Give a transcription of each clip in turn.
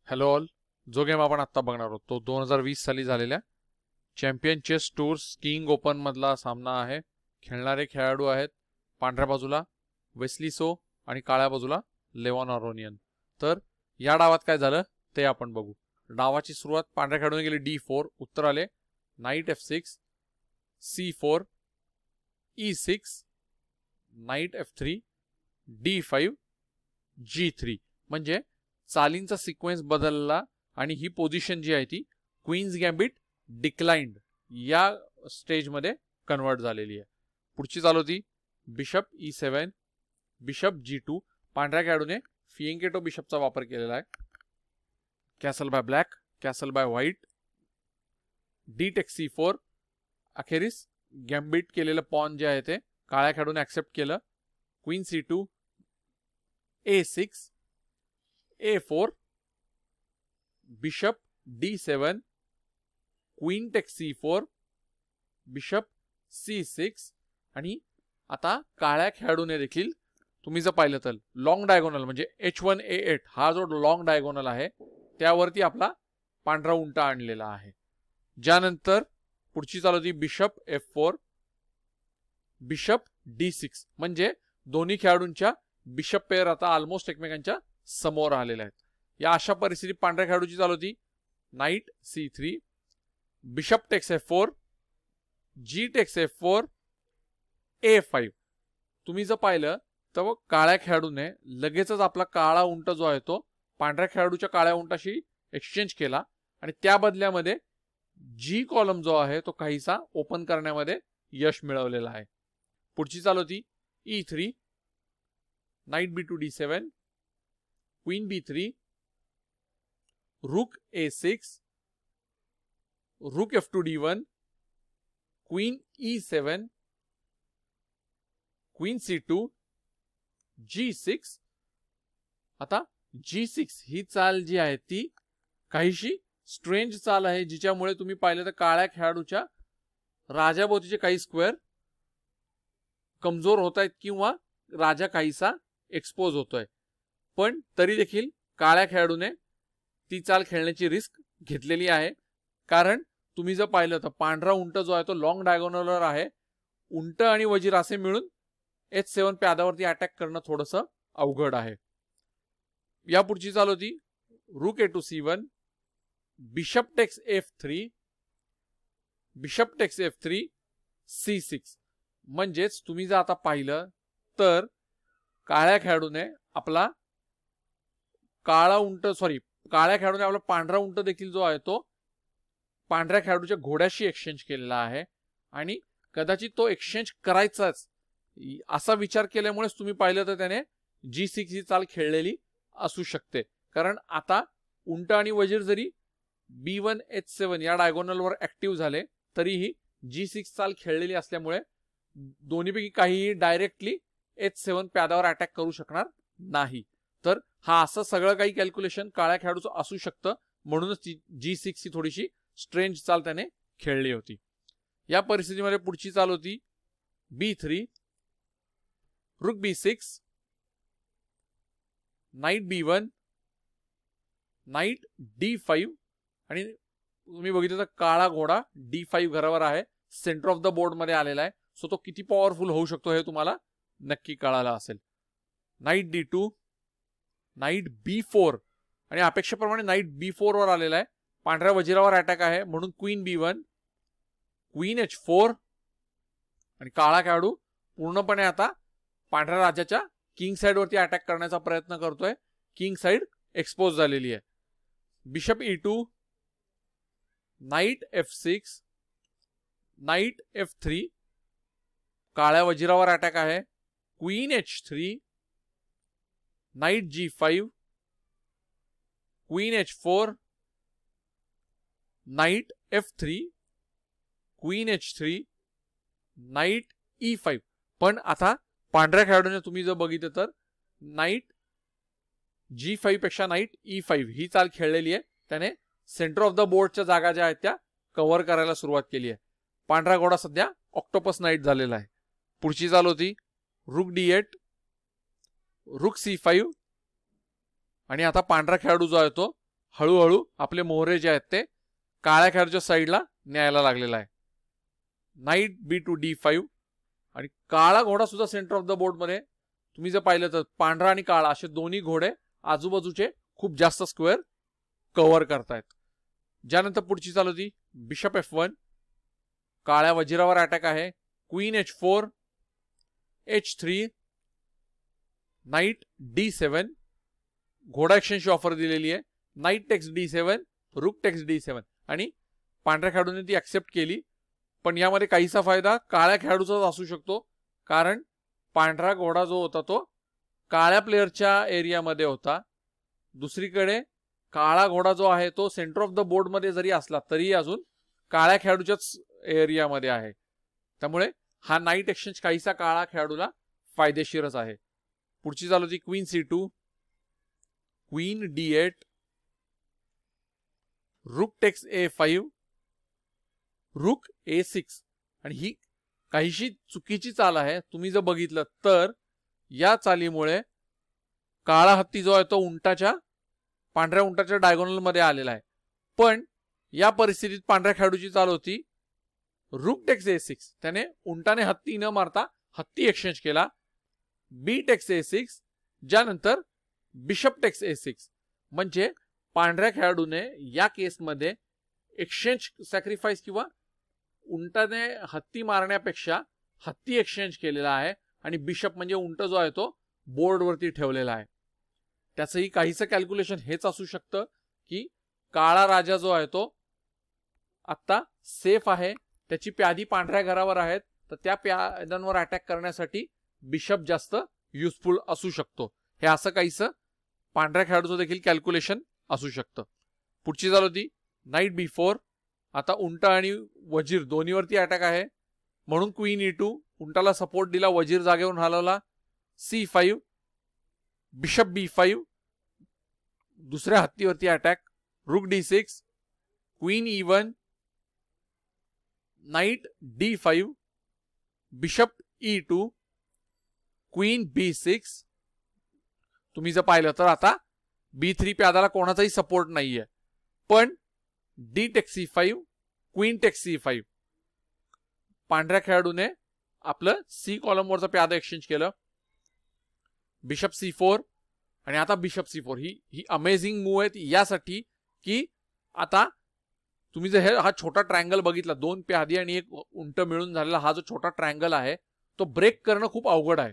Hello all. जो game आपण आत्ता बघणार आहोत तो 2020 साली झालेल्या Champion Chess Tour Skilling Open मधला सामना आहे. खेळणारे खेळाडू आहेत पांढऱ्या बाजूला वेस्ली सो आणि काळ्या बाजूला लेव्हन आरोनियन. तर या डावात काय झालं ते आपण बघू. डावाची सुरुवात पांढऱ्या खेळाडूने केली D4. उत्तर आले night F6, C4, E6, night F3, D5, G3. म्हणजे चालींचा सिक्वेन्स बदलला आणि ही पोझिशन जी आहे ती क्वीन्स गॅम्बिट डिक्लाइंड या स्टेजमध्ये कन्वर्ट झालेली आहे. पुढची चाल होती बिशप E7, बिशप G2. पांढऱ्या खेळाडूने फिएंकेटो बिशपचा वापर केलेला आहे. Castle by black, castle by white, D take C4. अखेरीस गॅम्बिट केलेलं पॉन जे आहे ते काळ्या खेळाडूने ऍक्सेप्ट केलं. Queen C2, A6, A4, bishop D7, queen take C4, bishop C6. आणि आता काळ्या खेळाडूने देखील तुम्ही जर पाहिलं तर लॉंग डायगोनल म्हणजे H1 A8 हा जो लॉंग डायगोनल आहे त्यावरती आपला पांढरा उंटा आणलेला आहे. ज्यानंतर पुढची चाल होती बिशप F4, बिशप D6. म्हणजे दोन्ही खेळाडूंच्या बिशप पेअर आता ऑलमोस्ट एकमेकांच्या समोर आलेले आहेत. या अशा परिस्थितीत पांढऱ्या खेळाडूची चाल होती knight C3, bishop takes F4, G takes F4, A5. तुम्ही जर पाहिलं तर काळ्या खेळाडूने लगेचच आपला काळा उंट जो आहे तो पांढऱ्या खेळाडूच्या काळ्या उंटाशी एक्सचेंज केला आणि त्या बदल्यामध्ये G कॉलम जो आहे तो काहीसा ओपन करण्यामध्ये यश मिळवलेला आहे. पुढची चाल होती E3, night B2 D7, queen B3, रूक A6, रूक F2 D1, queen E7, queen C2, G6. आता G6 ही चाल जी आहे ती काहीशी स्ट्रेंज चाल आहे जिच्यामुळे तुम्ही पाहिलं तर काळ्या खेळाडूच्या राजाभोवतीचे काही स्क्वेअर कमजोर होत आहेत किंवा राजा काहीसा एक्सपोज होतोय. पण तरी देखील काळ्या खेळाडूने ती चाल खेळण्याची रिस्क घेतलेली आहे. कारण तुम्ही जर पाहिलं तर पांढरा उंट जो आहे तो लॉंग डायगोनलवर आहे. उंट आणि वजीर असे मिळून H7 प्यादावरती अटॅक करणं थोडंसं अवघड आहे. या पुढची चाल होती रूक A2 C1, bishop text F3, bishop text F3, C6. म्हणजेच तुम्ही जर आता पाहिलं तर काळ्या खेळाडूने आपला काळ्या खेळाडूने आपला पांढरा उंट देखील जो आहे तो पांढऱ्या खेळाडूच्या घोड्याशी एक्सचेंज केलेला आहे आणि कदाचित तो एक्सचेंज करायचाच असा विचार केल्यामुळेच तुम्ही पाहिलं तर त्याने G6 ही चाल खेळलेली असू शकते. कारण आता उंट आणि वजीर जरी B1 H7 या डायगोनलवर ऍक्टिव्ह झाले तरीही G6 चाल खेळलेली असल्यामुळे दोन्हीपैकी काहीही डायरेक्टली H7 प्यादावर अटॅक करू शकणार नाही. तर हा असं सगळं काही कॅल्क्युलेशन काळ्या खेळाडूचं असू शकतं. म्हणूनच G6 ही थोडीशी स्ट्रेंज चाल त्याने खेळली होती. या परिस्थितीमध्ये पुढची चाल होती B3, रूक B6, night B1, night D5. आणि तुम्ही बघितलं तर काळा घोडा D5 घरावर आहे, सेंटर ऑफ द बोर्ड मध्ये आलेला आहे. सो तो किती पॉवरफुल होऊ शकतो हे तुम्हाला नक्की कळालं असेल. नाईट D2, नाईट B4 आणि अपेक्षेप्रमाणे नाईट B4 वर आलेला आहे. पांढऱ्या वजिरावर अटॅक आहे म्हणून क्वीन B1, क्वीन H4 आणि काळा खेळाडू पूर्णपणे आता पांढऱ्या राजाच्या किंग साइड वरती अटॅक करण्याचा प्रयत्न करतोय. किंग साइड एक्सपोज झालेली आहे. Bishop E2, night F6, night F3, काळ्या वजिरावर अटॅक आहे. Queen H3, night G5, queen H4, night F3, queen H3, night E5. पण आता पांढऱ्या खेळाडूने तुम्ही जर बघितलं तर नाईट G5 पेक्षा नाईट E5 ही चाल खेळलेली आहे. त्याने सेंटर ऑफ द बोर्डच्या जागा ज्या आहेत त्या कव्हर करायला सुरुवात केली आहे. पांढरा घोडा सध्या ऑक्टोपस नाईट झालेला आहे. पुढची चाल होती रूक D8, रूक C5 आणि आता पांढरा खेळाडू जो आहे तो हळूहळू आपले मोहरे जे आहेत ते काळ्या खेळाडूच्या साईडला न्यायला लागलेला आहे. नाईट B2 D5 आणि काळा घोडा सुद्धा सेंटर ऑफ द बोर्ड मध्ये तुम्ही जर पाहिलं तर पांढरा आणि काळा असे दोन्ही घोडे आजूबाजूचे खूप जास्त स्क्वेअर कव्हर करतायत. ज्यानंतर पुढची चाल होती बिशप F1, काळ्या वजिरावर अटॅक आहे. Queen H4, H3, night D7, घोडा एक्सचेंजची ऑफर दिलेली आहे. Night text D7, rook takes D7 आणि पांढऱ्या खेळाडूने ती ऍक्सेप्ट केली. पण यामध्ये काहीसा फायदा काळ्या खेळाडूचाच असू शकतो, कारण पांढरा घोडा जो होता तो काळ्या प्लेअरच्या एरियामध्ये होता. दुसरीकडे काळा घोडा जो आहे तो सेंटर ऑफ द बोर्ड मध्ये जरी असला तरी अजून काळ्या खेळाडूच्याच एरियामध्ये आहे. त्यामुळे हा नाईट एक्सचेंज काहीसा काळा खेळाडूला फायदेशीरच आहे. पुढची चाल होती queen C2, queen D8, rook takes A5, रुक A6 आणि ही काहीशी चुकीची चाल आहे. तुम्ही जर बघितलं तर या चालीमुळे काळा हत्ती जो आहे तो पांढऱ्या उंटाच्या डायगोनल मध्ये आलेला आहे. पण या परिस्थितीत पांढऱ्या खेळाडूची चाल होती रुक टेक्स A6, त्याने उंटाने हत्ती न मारता हत्ती एक्सचेंज केला. B टेक्स A6, ज्यानंतर बिशप टेक्स A6. म्हणजे पांढऱ्या खेळाडूने या केसमध्ये एक्सचेंज सॅक्रिफाईस किंवा उंटाने हत्ती मारण्यापेक्षा हत्ती एक्सचेंज केलेला आहे आणि बिशप म्हणजे उंट जो आहे तो बोर्डवरती ठेवलेला आहे. त्याचंही काहीसं कॅल्क्युलेशन हेच असू शकतं की काळा राजा जो आहे तो आत्ता सेफ आहे, त्याची प्यादी पांढऱ्या घरावर आहेत, तर त्या प्याद्यांवर अटॅक करण्यासाठी बिशप जास्त युजफुल असू शकतो. हे असं काहीसं पांढऱ्या खेळाडूचं देखील कॅल्क्युलेशन असू शकतं. पुढची चाल होती नाईट B4. आता उंट आणि वजीर दोन्हीवरती अटॅक आहे, म्हणून क्वीन E2, उंटाला सपोर्ट दिला, वजीर जागेवरून हलवला. C5, बिशप B5, दुसऱ्या हत्तीवरती अटॅक. रुक D6, queen E1, night D5, bishop E2, queen B6. तुम्ही जर पाहिलं तर आता B3 प्यादाला कोणाचाही सपोर्ट नाहीये, पण D text C5, queen text C5. पांढऱ्या खेळाडूने आपलं C कॉलमवरचं प्यादा एक्सचेंज केलं. बिशप C4 आणि आता बिशप C4. ही अमेझिंग मूव आहे यासाठी की आता तुम्ही जर हा छोटा ट्रायंगल बघितला, दोन प्यादी आणि एक उंट मिळून झालेला हा जो छोटा ट्रायंगल आहे तो ब्रेक करणं खूप अवघड आहे.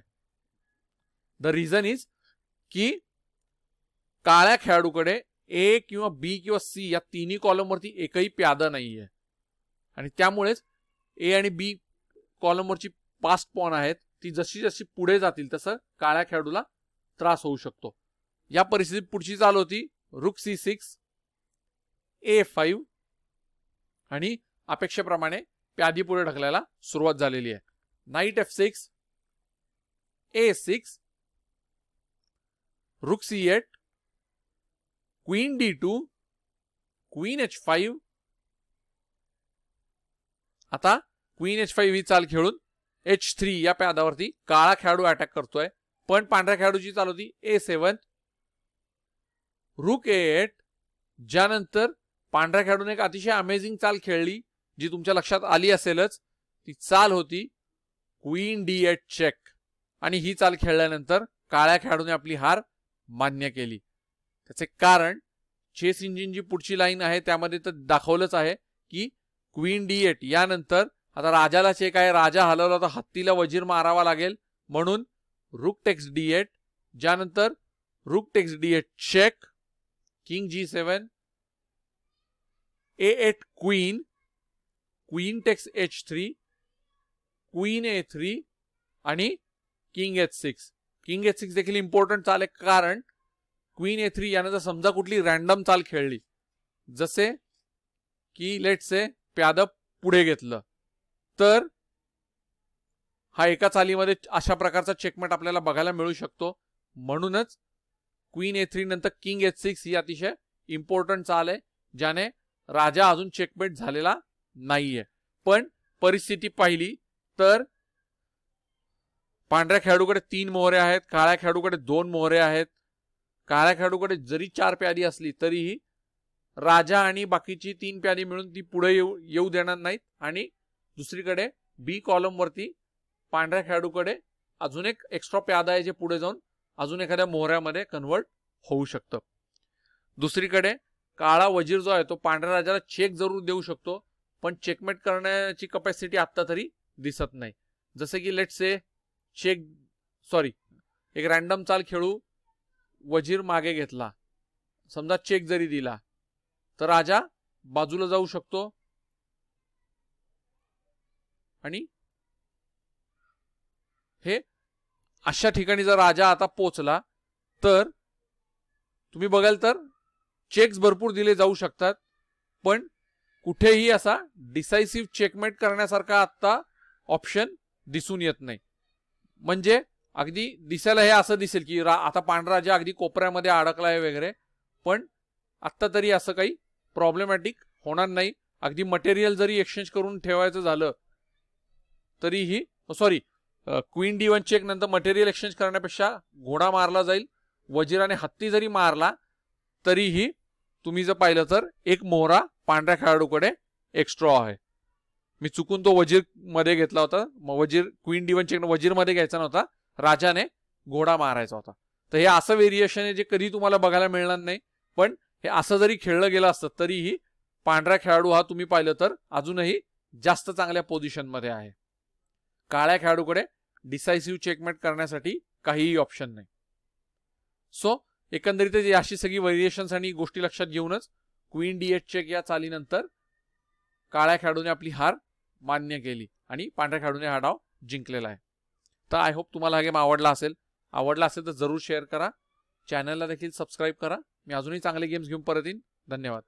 द रिझन इज की काळ्या खेळाडूकडे A किंवा B किंवा C या तिन्ही कॉलमवरती एकही प्यादा नाहीये आणि त्यामुळेच A आणि B कॉलमवरची पास्ट पॉन आहेत ती जशी जशी पुढे जातील तसं काळ्या खेळाडूला त्रास होऊ शकतो. या परिस्थितीत पुढची चाल होती रुक C6, A5 आणि अपेक्षेप्रमाणे प्यादी पुढे ढकलायला सुरुवात झालेली आहे. नाईट F6, A6, रुक C8, queen D2, queen H5. आता क्वीन H5 ही चाल खेळून H3 या प्यादावरती काळा खेळाडू अटॅक करतोय, पण पांढऱ्या खेळाडूची चाल होती A7, रुक A8. ज्यानंतर पांढऱ्या खेळाडूने एक अतिशय अमेझिंग चाल खेळली जी तुमच्या लक्षात आली असेलच. ती चाल होती क्वीन D8 चेक आणि ही चाल खेळल्यानंतर काळ्या खेळाडूने आपली हार मान्य केली. त्याचे कारण चेस इंजिन जी पुढची लाईन आहे त्यामध्ये तर दाखवलंच आहे की क्वीन D8 यानंतर आता राजाला चेक आहे, राजा हलवला तर हत्तीला वजीर मारावा लागेल, म्हणून रुक टेक्स D8. ज्यानंतर rook takes D8 check, king G7, A8 queen, queen takes H3, queen A3 आणि किंग H6. किंग H6 देखील इम्पॉर्टंट चाल आहे, कारण क्वीन A3 यानंतर समजा कुठली रॅन्डम चाल खेळली, जसे की लेट से प्यादा पुढे घेतलं, तर हा एका चालीमध्ये अशा प्रकारचा चेकमेट आपल्याला बघायला मिळू शकतो. म्हणूनच क्वीन A3 नंतर किंग H6 ही अतिशय इम्पॉर्टंट चाल आहे, ज्याने राजा अजून चेकमेट झालेला नाहीये. पण परिस्थिती पाहिली तर पांढऱ्या खेळाडूकडे 3 मोहरे आहेत, काळ्या खेळाडूकडे 2 मोहरे आहेत. काळ्या खेळाडूकडे जरी 4 प्यादी असली तरीही राजा आणि बाकीची 3 प्यादी मिळून ती पुढे येऊ देणार नाहीत आणि दुसरीकडे बी कॉलम वरती पांढऱ्या खेळाडूकडे अजून एक एक्स्ट्रा प्यादा आहे जे पुढे जाऊन अजून एखाद्या मोहऱ्यामध्ये कन्वर्ट होऊ शकतं. दुसरीकडे काळा वजीर जो आहे तो पांढऱ्या राजाला चेक जरूर देऊ शकतो, पण चेकमेट करण्याची कपॅसिटी आत्ता तरी दिसत नाही. जसे की लेट्स से एक रॅन्डम चाल खेळू, वजीर मागे घेतला, समजा चेक जरी दिला तर राजा बाजूला जाऊ शकतो आणि हे अशा ठिकाणी जर राजा आता पोचला तर तुम्ही बघाल तर चेक्स भरपूर दिले जाऊ शकतात, पण कुठेही असा डिसाइसिव्ह चेकमेट करण्यासारखा आता ऑप्शन दिसून येत नाही. म्हणजे अगदी दिसायला हे असं दिसेल की आता पांढरा राजा अगदी कोपऱ्यामध्ये अडकला आहे वगैरे, पण आत्ता तरी असं काही प्रॉब्लेमॅटिक होणार नाही. अगदी मटेरियल जरी एक्सचेंज करून ठेवायचं झालं तरीही क्वीन D1 चेक नंतर मटेरियल एक्सचेंज करण्यापेक्षा घोडा मारला जाईल. वजीराने हत्ती जरी मारला तरीही तुम्ही जर पाहिलं तर एक मोहरा पांढऱ्या खेळाडूकडे एक्स्ट्रा आहे. मी चुकून तो वजीर मध्ये घेतला होता, वजीर क्वीन D1 चेक वजीर मध्ये घ्यायचा नव्हता, राजाने घोडा मारायचा होता. तर हे असं व्हेरिएशन आहे जे कधी तुम्हाला बघायला मिळणार नाही, पण हे असं जरी खेळलं गेलं असतं तरीही पांढरा खेळाडू हा तुम्ही पाहिलं तर अजूनही जास्त चांगल्या पोझिशन मध्ये आहे. काळ्या खेळाडूकडे डिसाइसिव्ह चेकमेट करण्यासाठी काहीही ऑप्शन नाही. सो एकंदरीत अशी सगळी व्हेरिएशन्स आणि गोष्टी लक्षात घेऊनच क्वीन D8 चेक या चालीनंतर काळ्या खेळाडूने आपली हार मान्य केली आणि पांढऱ्या खेळाडूने हा डाव जिंकलेला आहे. तर आय होप तुम्हाला हा गेम आवडला असेल तर जरूर शेअर करा, चॅनलला देखील सबस्क्राईब करा. मी अजूनही चांगले गेम्स घेऊन परत येईन. धन्यवाद.